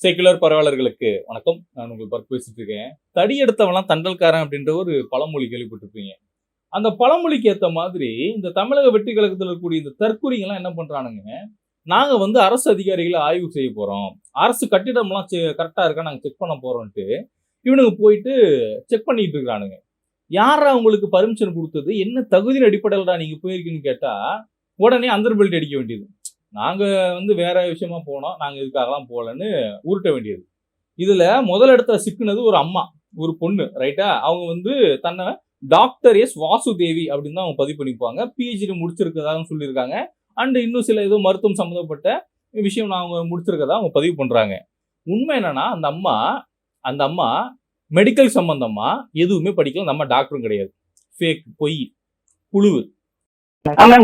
Secular பரவாளர்களுக்கு வணக்கம். நான் உங்கள் பர்க் பேசிட்டு இருக்கேன். தடி எடுத்தவெல்லாம் தண்டல்காரன் அப்படின்ற ஒரு பழமொழி கேள்விப்பட்டிருப்பீங்க. அந்த பழமொழிக்கு ஏற்ற மாதிரி இந்த தமிழக வெற்றி கழகத்தில் இருக்கக்கூடிய இந்த தற்கொலைகள்லாம் என்ன பண்றானுங்க, நாங்க அரசு அதிகாரிகளை ஆய்வு செய்ய போறோம், அரசு கட்டிடம்லாம் கரெக்டா இருக்கா நாங்க செக் பண்ண போறோம்ட்டு இவனுங்க போயிட்டு செக் பண்ணிட்டு இருக்கானுங்க. யாரா உங்களுக்கு பர்மிஷன் கொடுத்தது, என்ன தகுதியின் அடிப்படையில்டா நீங்க போயிருக்கீங்கன்னு கேட்டா உடனே அந்தர் பெல்ட் அடிக்க வேண்டியது. நாங்க வேற விஷயமா போனோம், நாங்க இதுக்காகலாம் போகலன்னு உருட்ட வேண்டியது. இதுல முதல் இடத்துல சிக்குனது ஒரு அம்மா, ஒரு பொண்ணு, ரைட்டா? அவங்க தன்னை டாக்டர் எஸ் வாசுதேவி அப்படின்னு தான் அவங்க பதிவு பண்ணிப்பாங்க. பிஹெச்டி முடிச்சிருக்கதாகவும் சொல்லியிருக்காங்க. அண்ட் இன்னும் சில ஏதோ மருத்துவம் சம்மந்தப்பட்ட விஷயம் அவங்க முடிச்சிருக்கதா அவங்க பதிவு பண்றாங்க. உண்மை என்னன்னா அந்த அம்மா மெடிக்கல் சம்பந்தமா எதுவுமே படிக்கல. நம்ம டாக்டரும் கிடையாது. ஃபேக், பொய், புழுவு.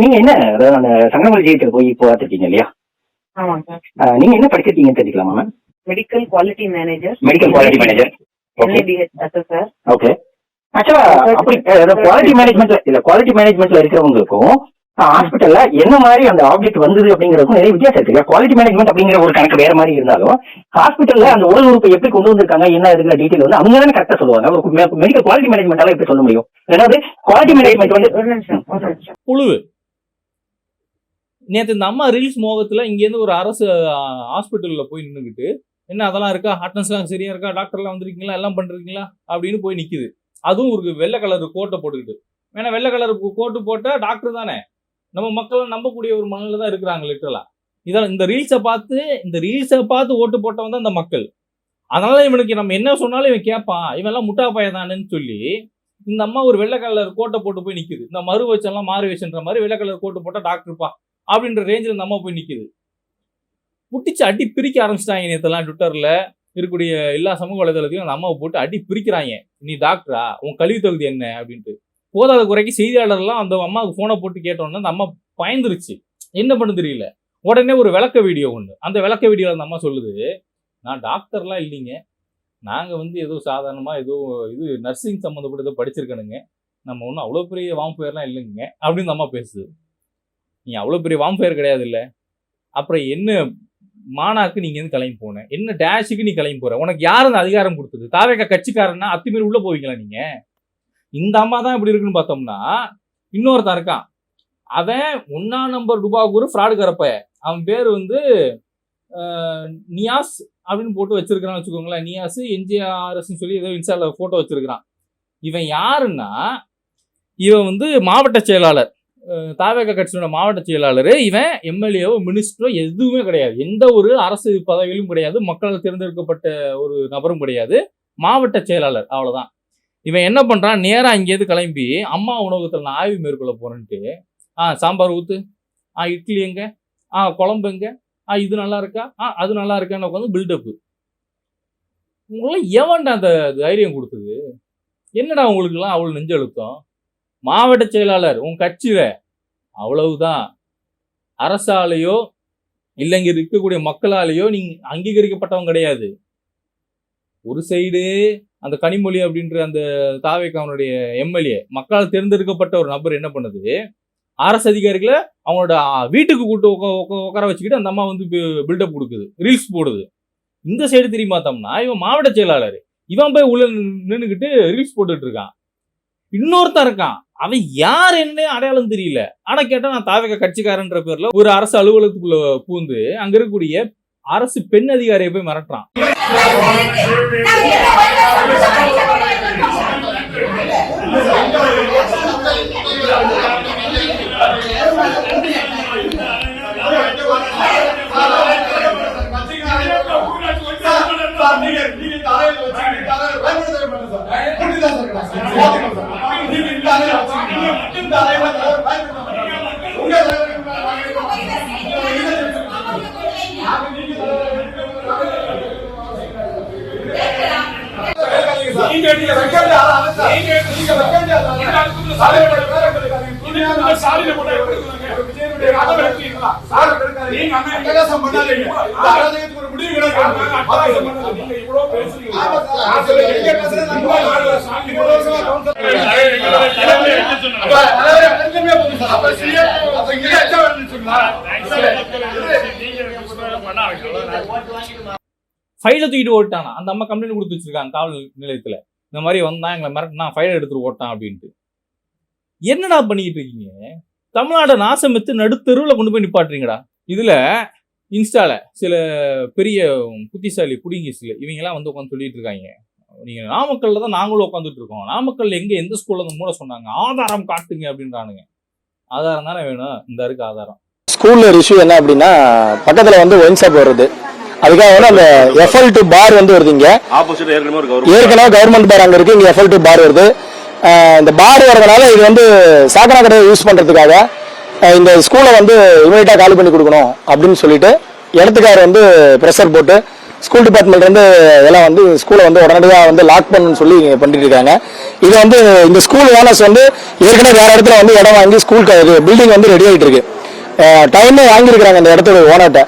நீங்க என்ன அந்த சங்கம ஜெயத்தில் போய் பார்த்துருக்கீங்க இல்லையா? ஆமாங்க. நீங்க என்ன படிச்சிருக்கீங்கன்னு தெரிஞ்சுக்கலாமா ma'am? Medical quality manager. Medical quality manager. Okay. ஆக்சுவலா அப்படி குவாலிட்டி மேனேஜ்மெண்ட்ல இல்ல, குவாலிட்டி மேனேஜ்மெண்ட்ல இருக்கிறவங்களுக்கும் ஹாஸ்பிட்டல்ல என்ன மாதிரி அந்த ஆப்ஜெக்ட் வந்தது அப்படிங்கிறதுக்கும் நிறைய வித்தியாசம் இருக்கு. குவாலிட்டி மேனேஜ்மெண்ட் அப்படிங்கிற ஒரு கணக்கு வேற மாதிரி இருந்தாலும் ஹாஸ்பிட்டல்ல அந்த உடல் உறுப்பை எப்படி கொண்டு வந்திருக்காங்க என்ன இருக்கிற டீடைல் அவங்க தானே கரெக்டா சொல்லுவாங்க. ஒரு மெடிக்கல் குவாலிட்டி மேனேஜ்மெண்டால எப்படி சொல்ல முடியும்? அதாவது குவாலிட்டி மேனேஜ்மெண்ட் புழுவு. நேற்று இந்த அம்மா ரீல்ஸ் மோகத்துல இங்கேருந்து ஒரு அரசு ஹாஸ்பிட்டல்ல போய் நின்றுக்கிட்டு, என்ன அதெல்லாம் இருக்கா, அட்டன்ஸ்லாம் சரியா இருக்கா, டாக்டர்லாம் வந்திருக்கீங்களா, எல்லாம் பண்றீங்களா அப்படின்னு போய் நிக்குது. அதுவும் ஒரு வெள்ளை கலர் கோட்டை போட்டுக்கிட்டு. ஏன்னா வெள்ளை கலர் கோட்டு போட்டா டாக்டர் தானே, நம்ம மக்கள் நம்பக்கூடிய ஒரு மனநிலை தான் இருக்கிறாங்க லிட்டரலா. இதான் இந்த ரீல்ஸை பார்த்து ஓட்டு போட்டவன் தான் இந்த மக்கள். அதனால இவனுக்கு நம்ம என்ன சொன்னாலும் இவன் கேட்பான், இவன் எல்லாம் முட்டா பையதானு சொல்லி இந்த அம்மா ஒரு வெள்ளை கலர் கோட்டை போட்டு போய் நிக்குது. இந்த மறு வச்செல்லாம் மாறு வச்சுன்ற மாதிரி வெள்ளை கலர் கோட்டு போட்டா டாக்டர்ப்பா அப்படின்ற ரேஞ்சில் இந்த அம்மா போய் நிக்குது. புட்டிச்சு அடி பிரிக்க ஆரம்பிச்சிட்டாங்க. நேற்றெல்லாம் ட்விட்டர்ல இருக்கக்கூடிய எல்லா சமூக வலைதளத்தையும் அந்த அம்மாவை போட்டு அடி பிரிக்கிறாங்க. நீ டாக்டரா, உன் கல்வி தகுதி என்ன அப்படின்ட்டு. போதாத குறைக்கு செய்தியாளர்லாம் அந்த அம்மாவுக்கு போனை போட்டு கேட்டோன்னா அந்த அம்மா பயந்துருச்சு. என்ன பண்ணு தெரியல. உடனே ஒரு விளக்க வீடியோ ஒன்று, அந்த விளக்க வீடியோவில் அந்த அம்மா சொல்லுது, நான் டாக்டர்லாம் இல்லைங்க, நாங்கள் ஏதோ சாதாரணமாக ஏதோ இது நர்சிங் சம்மந்தப்பட்ட ஏதோ படிச்சிருக்கணுங்க, நம்ம ஒன்றும் அவ்வளோ பெரிய வாம்பயர்லாம் இல்லைங்க அப்படின்னு அம்மா பேசுது. நீ அவ்வளோ பெரிய வாம்பயர் கிடையாது இல்லை, அப்புறம் என்ன மானாக்கு நீங்க கிளம்பி போன, என்ன டேஷுக்கு நீ கிளம்பி போற, உனக்கு யார் அந்த அதிகாரம் கொடுத்தது? தாவேக கட்சிக்காரன்னா அத்துமீறி உள்ள போவீங்களா நீங்க? இந்த அம்மா தான் இப்படி இருக்குன்னு பார்த்தோம்னா இன்னொருத்தன் இருக்கான். அவன் 1ஆம் நம்பர் டுபாகூர் ஃப்ராடு கரப்பைய. அவன் பேர் நியாஸ் அப்படின்னு போட்டு வச்சிருக்கிறான்னு வச்சுக்கோங்களேன். நியாஸ் NJRS சொல்லி ஏதோ இன்ஸ்டால போட்டோ வச்சிருக்கிறான். இவன் யாருன்னா, இவன் மாவட்ட செயலாளர், தாவேக கட்சியோட மாவட்ட செயலாளர். இவன் எம்எல்ஏவோ மினிஸ்டரோ எதுவுமே கிடையாது, எந்த ஒரு அரசு பதவியிலும் கிடையாது, மக்களால் தேர்ந்தெடுக்கப்பட்ட ஒரு நபரும் கிடையாது, மாவட்ட செயலாளர், அவ்வளவுதான். இவன் என்ன பண்றான், நேரா இங்கேருந்து கிளம்பி அம்மா உணவகத்தில் நான் ஆய்வு மேற்கொள்ள போறேன்ட்டு, சாம்பார் ஊத்து, இட்லி எங்க, குழம்பு எங்க, இது நல்லா இருக்கா, அது நல்லா இருக்கான்னு உட்காந்து பில்டப்பு. உங்களாம் எவன்டா அந்த தைரியம் கொடுத்தது? என்னடா உங்களுக்குலாம் அவ்வளவு நெஞ்செழுத்தம்? மாவட்ட செயலாளர் உன் கட்சியில, அவ்வளவுதான். அரசாலேயோ இல்லை இங்க இருக்கக்கூடிய மக்களாலேயோ நீங்க அங்கீகரிக்கப்பட்டவங்க கிடையாது. ஒரு சைடு அந்த கனிமொழி அப்படின்ற அந்த தாவேக்காவனுடைய எம்எல்ஏ, மக்களால் தேர்ந்தெடுக்கப்பட்ட ஒரு நபர் என்ன பண்ணுது, அரசு அதிகாரிகளை அவங்களோட வீட்டுக்கு கூட்டு உட்கார வச்சுக்கிட்டு அந்த அம்மா பில்டப் கொடுக்குது, ரீல்ஸ் போடுது. இந்த சைடு திரும்பி பார்த்தோம்னா இவன் மாவட்ட செயலாளர், இவன் போய் உள்ள நின்றுக்கிட்டு ரீல்ஸ் போட்டுட்டு இருக்கான். இன்னொருத்தன் இருக்கான், அவன் யார் என்ன அடையாளம் தெரியல. ஆனா கேட்டா நான் தாவேக கட்சிக்காரன்ற பேர்ல ஒரு அரசு அலுவலகத்துக்குள்ள பூந்து அங்க இருக்கக்கூடிய அரசு பெண் அதிகாரியை போய் மிரட்டுறான். ஃபைலை தூக்கிட்டு ஓட்டானா. அந்த அம்மா கம்ப்ளைண்ட் கொடுத்து வச்சிருக்காங்க காவல் நிலையத்துல. இந்த மாதிரி வந்தான் எங்களை மிரட்டினா ஃபைலை எடுத்துட்டு ஓட்டான் அப்படின்ட்டு. என்னடா பண்ணிக்கிட்டு இருக்கீங்க? தமிழ்நாடு நாசமெத்து நடுத்தெருவில் கொண்டு போய் நிப்பாட்டுறீங்கடா. இதுல இன்ஸ்டால சில பெரிய புத்திசாலி புடிங்கிஸ்ல இவங்கெல்லாம் வந்து உட்காந்து சொல்லிட்டு இருக்காங்க, நீங்க நாமக்கல்ல தான் நாங்களும் உட்காந்துட்டு இருக்கோம், நாமக்கல்ல எங்க எந்த ஸ்கூல்ல இருந்து மூட சொன்னாங்க, ஆதாரம் காட்டுங்க அப்படின்றானுங்க. ஆதாரம் தானே வேணும், இந்த இருக்கு ஆதாரம். ஸ்கூல்ல ஒரு இஷ்யூ என்ன அப்படின்னா, பக்கத்துல வந்து ஒயின் ஷாப் வருது, அதுக்காக வந்து அந்த எஃப்எல் டு பார் வந்து வருது. இங்க ஏற்கனவே கவர்மெண்ட் பார் அங்க இருக்கு, இங்க எஃப்எல் டு பார் வருது. இந்த பார் வரதுனால இது வந்து சாக்கடை கடையை யூஸ் பண்றதுக்காக இந்த ஸ்கூலை வந்து இமீடியட்டா காலி பண்ணி கொடுக்கணும் அப்படின்னு சொல்லிட்டு இடத்துக்காரர் வந்து ப்ரெஷர் போட்டு ஸ்கூல் டிபார்ட்மெண்ட் வந்து எல்லாம் வந்து ஸ்கூலை வந்து உடனடியாக வந்து லாக் பண்ணணும்னு சொல்லி பண்ணிட்டு இருக்காங்க. இது வந்து இந்த ஸ்கூல் ஓனர்ஸ் வந்து ஏற்கனவே வேற இடத்துல வந்து இடம் வாங்கி ஸ்கூல் பில்டிங் வந்து ரெடி ஆகிட்டு இருக்கு. டைமே வாங்கியிருக்கிறாங்க அந்த இடத்தோட ஓனர்கிட்ட.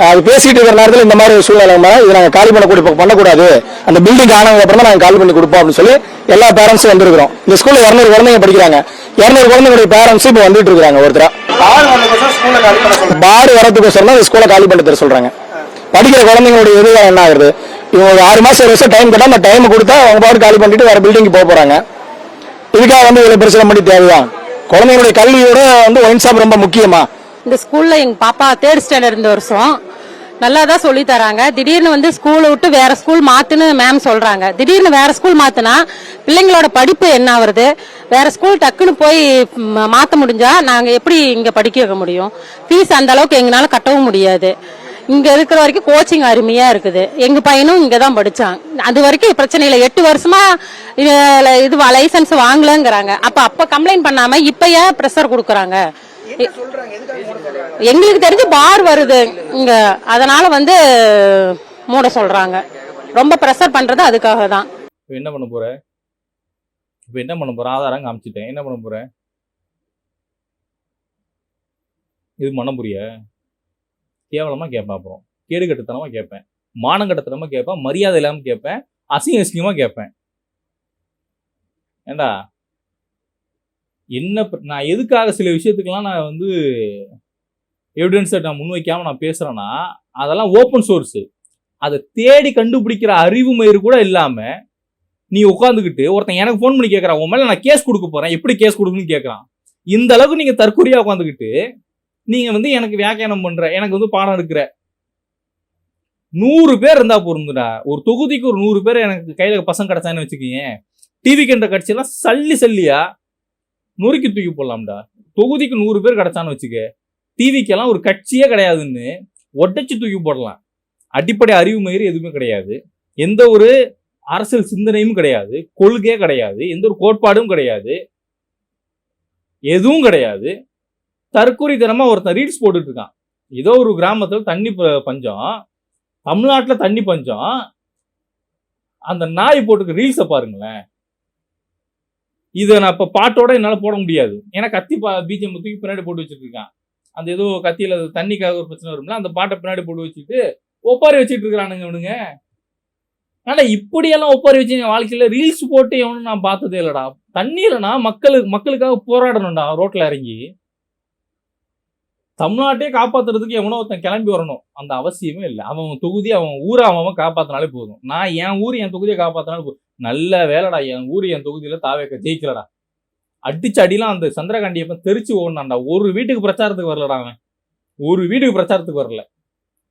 அது பேசிட்டு இருக்கிற நேரத்தில் இந்த மாதிரி சூழ்நிலை இது நாங்கள் காலி பண்ணக்கூடாது, அந்த பில்டிங் ஆனதுக்கு அப்புறம் தான் நாங்கள் காலி பண்ணி கொடுப்போம் அப்படின்னு சொல்லி எல்லா பேரண்ட்ஸும் வந்துருக்கிறோம். இந்த ஸ்கூல்ல 200 குழந்தைங்க படிக்கிறாங்க. 200 குழந்தைங்களுடைய பேரண்ட்ஸ் இப்போ வந்துட்டு இருக்காங்க. ஒருத்தரா பாடு வரதுக்கோசரம் தான் இந்த ஸ்கூலை காலி பண்ணி தர சொல்றாங்க. படிக்கிற குழந்தைங்களுடைய எதிர்காலம் என்ன ஆகுது? இவங்க 6 மாசம் 1 வருஷம் டைம் கேட்டா அந்த டைம் கொடுத்தா அவங்க பாடு காலி பண்ணிட்டு வேற பில்டிங் போக போறாங்க. இதுக்காக வந்து இவ்வளவு பிரச்சனை பண்ணி தேவைதான்? குழந்தைங்களுடைய கல்வியோட வந்து ஒயின் ஷாப் ரொம்ப முக்கியமா? இந்த ஸ்கூல்ல எங்க பாப்பா 3rd ஸ்டாண்டர்ட் இந்த வருஷம் நல்லா தான் சொல்லி தராங்க. திடீர்னு வந்து ஸ்கூலை விட்டு வேற ஸ்கூல் மாத்துன்னு மேம் சொல்றாங்க. திடீர்னு வேற ஸ்கூல் மாத்துனா பிள்ளைங்களோட படிப்பு என்ன ஆகுறது? வேற ஸ்கூல் டக்குன்னு போய் மாத்த முடிஞ்சா நாங்க எப்படி இங்க படிக்க வைக்க முடியும்? ஃபீஸ் அந்த அளவுக்கு எங்களால கட்டவும் முடியாது. இங்க இருக்கிற வரைக்கும் கோச்சிங் அருமையா இருக்குது. எங்க பையனும் இங்க தான் படிச்சான். அது வரைக்கும் பிரச்சனை இல்லை. 8 வருஷமா இது லைசன்ஸ் வாங்கலங்கிறாங்க. அப்ப கம்ப்ளைண்ட் பண்ணாம இப்ப ஏன் பிரஷர் கொடுக்கறாங்க? எங்களுக்கு தெரிஞ்சு பார் வருது இங்க, அதனால வந்து மூட சொல்றாங்க. ரொம்ப பிரஷர் பண்றது அதுக்காக தான். என்ன பண்ண போற? ஆதாரம் காமிச்சிட்டேன், என்ன பண்ண போற? இது மனம் புரிய கேவலமா கேட்பேன், அப்புறம் கேடு கட்டுத்தனமா கேட்பேன், மானம் கட்டுத்தனமா கேட்பேன், மரியாதை இல்லாம கேட்பேன், அசிங்கமா கேட்பேன். ஏண்டா என்ன நான் எதுக்காக சில விஷயத்துக்கெல்லாம் நான் வந்து எவிடன்ஸை நான் முன்வைக்காம நான் பேசுறேன்னா, அதெல்லாம் ஓப்பன் சோர்ஸ். அதை தேடி கண்டுபிடிக்கிற அறிவு மயிறு கூட இல்லாம நீ உட்காந்துக்கிட்டு ஒருத்தன் எனக்கு ஃபோன் பண்ணி கேட்கறான், உன் மேல நான் கேஸ் கொடுக்க போறேன், எப்படி கேஸ் கொடுக்கணும்னு கேட்கறான். இந்த அளவுக்கு நீங்க தற்கொலையா உட்காந்துக்கிட்டு நீங்க வந்து எனக்கு வியாக்கியானம் பண்ற, எனக்கு வந்து பாடம் எடுக்கிற. 100 பேர் இருந்தா போறதுடா, ஒரு தொகுதிக்கு ஒரு 100 பேர் எனக்கு கையில பசங்க கிடைச்சான்னு வச்சுக்கீங்க, டிவி கண்ட கட்சியெல்லாம் சல்லியா நொறுக்கி தூக்கி போடலாம்டா. தொகுதிக்கு 100 பேர் கிடைச்சான்னு வச்சுக்க, டிவிக்கெல்லாம் ஒரு கட்சியே கிடையாதுன்னு ஒட்டச்சு தூக்கி போடலாம். அடிப்படை அறிவு மயிறு எதுவுமே கிடையாது, எந்த ஒரு அரசியல் சிந்தனையும் கிடையாது, கொள்கையே கிடையாது, எந்த ஒரு கோட்பாடும் கிடையாது, எதுவும் கிடையாது. தற்கொலைத்தனமா ஒருத்தன் ரீல்ஸ் போட்டுட்டு இருக்கான். ஏதோ ஒரு கிராமத்துல தண்ணி பஞ்சம், தமிழ்நாட்டுல தண்ணி பஞ்சம், அந்த நாய் போட்டுக்க ரீல்ஸை பாருங்களேன். இதை நான் இப்ப பாட்டோட என்னால போட முடியாது, ஏன்னா கத்தி பிஜிஎம் தூக்கி பின்னாடி போட்டு வச்சுட்டு இருக்கான். அந்த ஏதோ கத்தியில தண்ணிக்காக ஒரு பிரச்சனை வரும்ல, அந்த பாட்டை பின்னாடி போட்டு வச்சுட்டு ஒப்பாரி வச்சுட்டு இருக்கிறானுங்க இவனுங்க. ஆனா இப்படியெல்லாம் ஒப்பாரி வச்சு என் வாழ்க்கையில ரீல்ஸ் போட்டு எவனும் நான் பார்த்ததே இல்லடா. தண்ணி இல்லைனா மக்களுக்காக போராடணும்டா ரோட்ல இறங்கி. தமிழ்நாட்டையே காப்பாத்துறதுக்கு எவனோ ஒருத்தன் கிளம்பி வரணும், அந்த அவசியமே இல்லை. அவன் தொகுதி அவன் ஊரை அவன் காப்பாத்தினாலே போதும். நான் என் ஊர் என் தொகுதியை காப்பாத்தினாலே போதும். நல்ல வேலைடா, என் ஊர் என் தொகுதியில தாவேக்க ஜெயிக்கலடா. அடிச்சு அடிலாம் அந்த சந்திரகாண்டியப்ப தெரிச்சு ஓடனான்டா. ஒரு வீட்டுக்கு பிரச்சாரத்துக்கு வரலடா, அவன் ஒரு வீட்டுக்கு பிரச்சாரத்துக்கு வரல,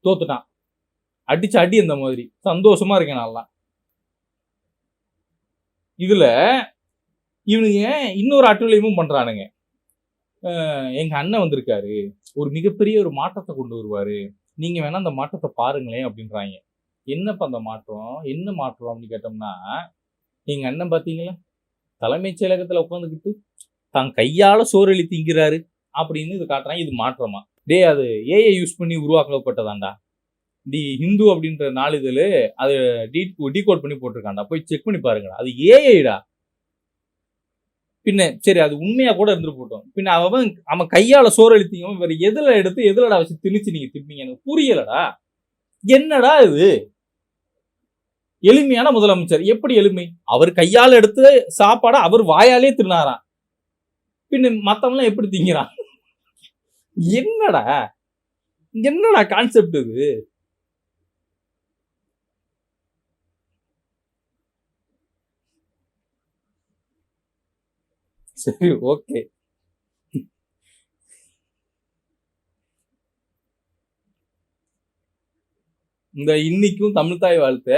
தோத்துட்டான். அடிச்சு அடி அந்த மாதிரி சந்தோஷமா இருக்கேன் நல்லா. இதுல இவனுங்க இன்னொரு அட்டுழியமும் பண்றானுங்க. எங்க அண்ணன் வந்திருக்காரு, ஒரு மிகப்பெரிய ஒரு மாற்றத்தை கொண்டு வருவாரு, நீங்க வேணா அந்த மாற்றத்தை பாருங்களேன் அப்படின்றாங்க. என்னப்பா அந்த மாற்றம், என்ன மாற்றம் அப்படின்னு கேட்டோம்னா, எங்க அண்ணன் பாத்தீங்களா தலைமைச் செயலகத்துல உட்காந்துக்கிட்டு தான் கையால சோறு திங்கிறாரு அப்படின்னு இது காட்டுறாங்க. இது மாற்றமா? டே, அது ஏஐ யூஸ் பண்ணி உருவாக்கப்பட்டதாண்டா. தி ஹிந்து அப்படின்ற நாளிதழ் அது டீகோட் பண்ணி போட்டிருக்காண்டா, போய் செக் பண்ணி பாருங்கடா, அது ஏஐடா. பின்ன சரி, அது உண்மையா கூட இருந்து போட்டோம், பின்ன அவன் கையால சோறு அழித்தீங்க, வேற எதுல எடுத்து எதுலடா வச்சு திணிச்சு நீங்க திப்பீங்க? எனக்கு புரியலடா. என்னடா இது எளிமையான முதலமைச்சர்? எப்படி எளிமை? அவர் கையால எடுத்து சாப்பாட அவர் வாயாலே தின்னாராம், பின்ன மத்தவங்களாம் எப்படி திங்கிறான்? என்னடா கான்செப்ட் இது? சரி, ஓகே. இந்த இன்னைக்கும் தமிழ்த்தாய் வாழ்த்த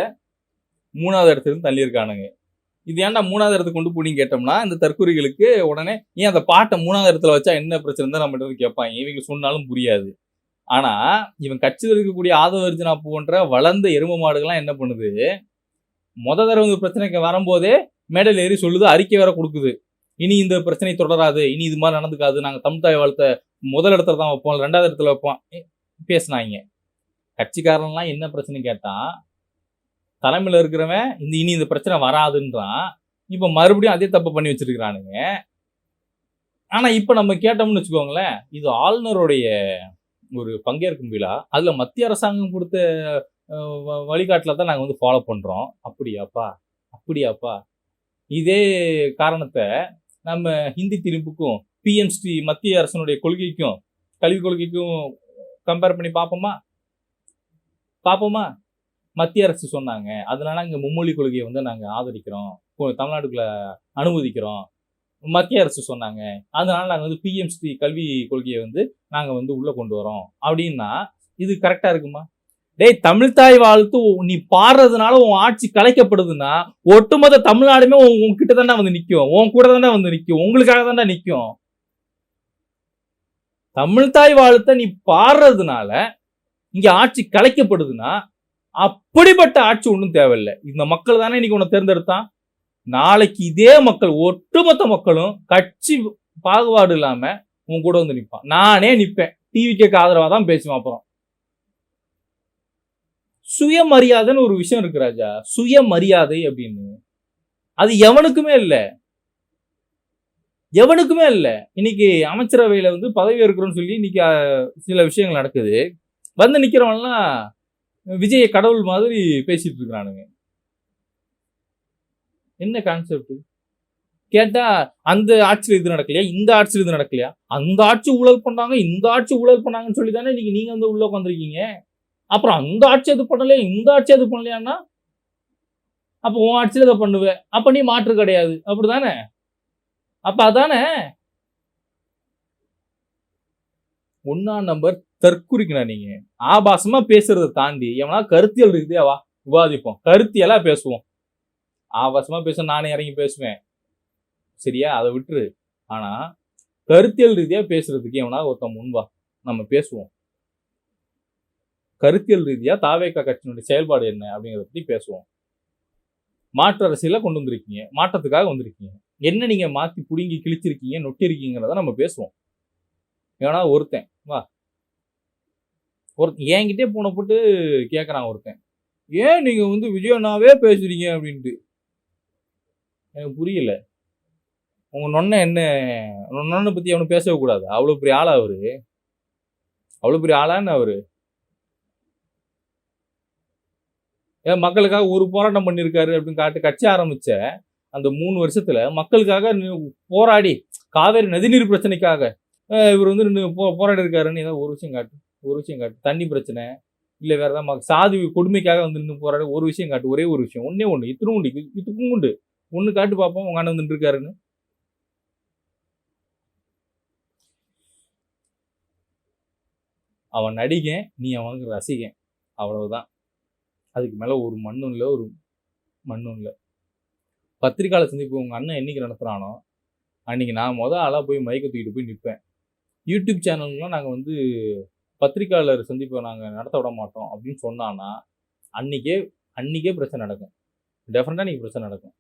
3வது இடத்துலேருந்து தள்ளியிருக்கானுங்க. இது ஏன்டா 3வது இடத்துக்கு கொண்டு போனீங்கன்னு கேட்டோம்னா, இந்த தற்குறிகளுக்கு உடனே ஏன் அந்த பாட்டை 3வது இடத்துல வச்சா என்ன பிரச்சனை தான் நம்மகிட்ட வந்து கேட்பாங்க. இவங்க சொன்னாலும் புரியாது. ஆனா இவன் கட்சியில் இருக்கக்கூடிய ஆதவ அர்ஜுனா போன்ற வளர்ந்த எரும மாடுகள்லாம் என்ன பண்ணுது, தடவை இந்த பிரச்சனைக்கு வரும்போதே மேடையில் ஏறி சொல்லுது, அறிக்கை வேற கொடுக்குது. இனி இந்த பிரச்சனை தொடராது, இனி இது மாதிரி நடந்துக்காது, நாங்க தமிழ்த்தாய் வாழ்த்த முதல் இடத்துல தான் வைப்போம், 2வது இடத்துல வைப்போம் பேசினாங்க. கட்சிக்காரன்லாம் என்ன பிரச்சனை கேட்டா, தலைமையில் இருக்கிறவன் இனி இந்த பிரச்சனை வராதுன்றான். இப்ப மறுபடியும் அதே தப்பு பண்ணி வச்சிருக்கிறானுங்க. ஆனா இப்ப நம்ம கேட்டோம்னு வச்சுக்கோங்களேன், இது ஆளுநருடைய ஒரு பங்கேற்கும் விழா, அதுல மத்திய அரசாங்கம் கொடுத்த வழிகாட்டுல தான் நாங்க வந்து ஃபாலோ பண்றோம். அப்படியாப்பா இதே காரணத்தை நம்ம ஹிந்தி திணிப்புக்கும் பிஎம்ஸ்டி மத்திய அரசனுடைய கொள்கைக்கும் கல்விக் கொள்கைக்கும் கம்பேர் பண்ணி பார்ப்போமா? மத்திய அரசு சொன்னாங்க, அதனால இங்க மும்மொழி கொள்கையை வந்து நாங்க ஆதரிக்கிறோம், தமிழ்நாட்டுக்குள்ள அனுமதிக்கிறோம். மத்திய அரசு சொன்னாங்க, அதனால நாங்க வந்து பிஎம்ஸ்டி கல்வி கொள்கையை வந்து நாங்க வந்து உள்ள கொண்டு வரோம் அப்படின்னா இது கரெக்டா இருக்குமா? டேய், தமிழ்த்தாய் வாழ்த்து நீ பாடுறதுனால உன் ஆட்சி கலைக்கப்படுதுன்னா ஒட்டுமொத்த தமிழ்நாடுமே உன்கிட்ட தானே வந்து நிற்கும், உன் கூட தானே வந்து நிற்கும், உங்களுக்காக தானே நிற்கும். தமிழ்த்தாய் வாழ்த்த நீ பாடுறதுனால இங்க ஆட்சி கலைக்கப்படுதுன்னா அப்படிப்பட்ட ஆட்சி ஒன்றும் தேவையில்லை. இந்த மக்கள் தானே இன்னைக்கு உன்னை தேர்ந்தெடுத்தான். நாளைக்கு இதே மக்கள் ஒட்டுமொத்த மக்களும் கட்சி பாகுபாடு இல்லாம உன் கூட வந்து நிற்பான். நானே நிற்பேன், டிவிக்கு ஆதரவா தான் பேசுவேன். அப்புறம் சுயமரியாதைன்னு ஒரு விஷயம் இருக்கு ராஜா, சுயமரியாதை அப்படின்னு அது எவனுக்குமே இல்லை. இன்னைக்கு அமைச்சரவையில வந்து பதவி இருக்கிறோம்னு சொல்லி இன்னைக்கு சில விஷயங்கள் நடக்குது. வந்து நிக்கிறவன்லாம் விஜய கடவுள் மாதிரி பேசிட்டு இருக்கிறானுங்க. என்ன கான்செப்ட் கேட்டா, அந்த ஆட்சியில் இது நடக்கலையா, இந்த ஆட்சியில் இது நடக்கலையா, அந்த ஆட்சி ஊழல் பண்ணாங்க, இந்த ஆட்சி ஊழல் பண்ணாங்கன்னு சொல்லி தானே இன்னைக்கு நீங்க வந்து உள்ள உட்காந்துருக்கீங்க. அப்புறம் அந்த ஆட்சி அது பண்ணலையா, இந்த ஆட்சி அது பண்ணலையான்னா அப்ப உன் ஆட்சியில் அதை பண்ணுவேன், அப்ப நீ மாற்று கிடையாது, அப்படிதானே? அப்ப அதானே 1ஆம் நம்பர் தற்குறிக்கணா. நீங்க ஆபாசமா பேசுறதை தாண்டி எவனா கருத்தியல் ரீதியா வா விவாதிப்போம், கருத்தியலா பேசுவோம். ஆபாசமா பேச நானே இறங்கி பேசுவேன், சரியா? அதை விட்டுரு. ஆனா கருத்தியல் ரீதியா பேசுறதுக்கு எவனா ஒருத்தன் முன்வா, நம்ம பேசுவோம். கருத்தியல் ரீதியா தாவேகா கட்சியினுடைய செயல்பாடு என்ன அப்படிங்கிறத பத்தி பேசுவோம். மாற்று அரசியல கொண்டு வந்திருக்கீங்க, மாற்றத்துக்காக வந்திருக்கீங்க, என்ன நீங்க மாத்தி புடுங்கி கிழிச்சிருக்கீங்க, நொட்டிருக்கீங்கிறத நம்ம பேசுவோம். ஏன்னா ஒருத்தன் என்கிட்டே போன போட்டு கேட்கறான் ஒருத்தன், ஏன் நீங்க வந்து விஜயண்ணாவே பேசுறீங்க அப்படின்ட்டு. எனக்கு புரியல. உங்க நொன்ன என்ன, நொன்ன பத்தி அவனு பேசவே கூடாது? அவ்வளவு பெரிய ஆளா அவரு? அவ்வளவு பெரிய ஆளான்னு அவரு? ஏன் மக்களுக்காக ஒரு போராட்டம் பண்ணியிருக்காரு அப்படின்னு காட்டு கட்சி ஆரம்பிச்ச அந்த 3 வருஷத்துல மக்களுக்காக போராடி காவேரி நதிநீர் பிரச்சனைக்காக இவர் வந்து போராடி இருக்காருன்னு ஏதாவது ஒரு விஷயம் காட்டு. தண்ணி பிரச்சனை இல்ல வேற ஏதாவது சாதி கொடுமைக்காக வந்து நின்று போராட ஒரு விஷயம் காட்டு. ஒரே ஒரு விஷயம், ஒண்ணு இதுக்கும் உண்டு ஒண்ணு காட்டு பார்ப்போம் உங்க அண்ணன் வந்துட்டு இருக்காருன்னு. அவன் நடிகன், நீ அவனுக்கு ரசிகன், அவ்வளவுதான். அதுக்கு மேல ஒரு மண்ணும் இல்லை. பத்திரிகையாளர் சந்திப்பு உங்க அண்ணன் என்னைக்கு நடத்துறானோ அன்னைக்கு நான் ஆளா போய் மைக்க தூக்கிட்டு போய் நிற்பேன். யூடியூப் சேனல்லாம் நாங்க வந்து பத்திரிகையாளர் சந்திப்பை நாங்க நடத்த விட மாட்டோம் அப்படின்னு சொன்னான்னா அன்னைக்கே பிரச்சனை நடக்கும். டெஃபினட்டா நீங்க பிரச்சனை நடக்கும்.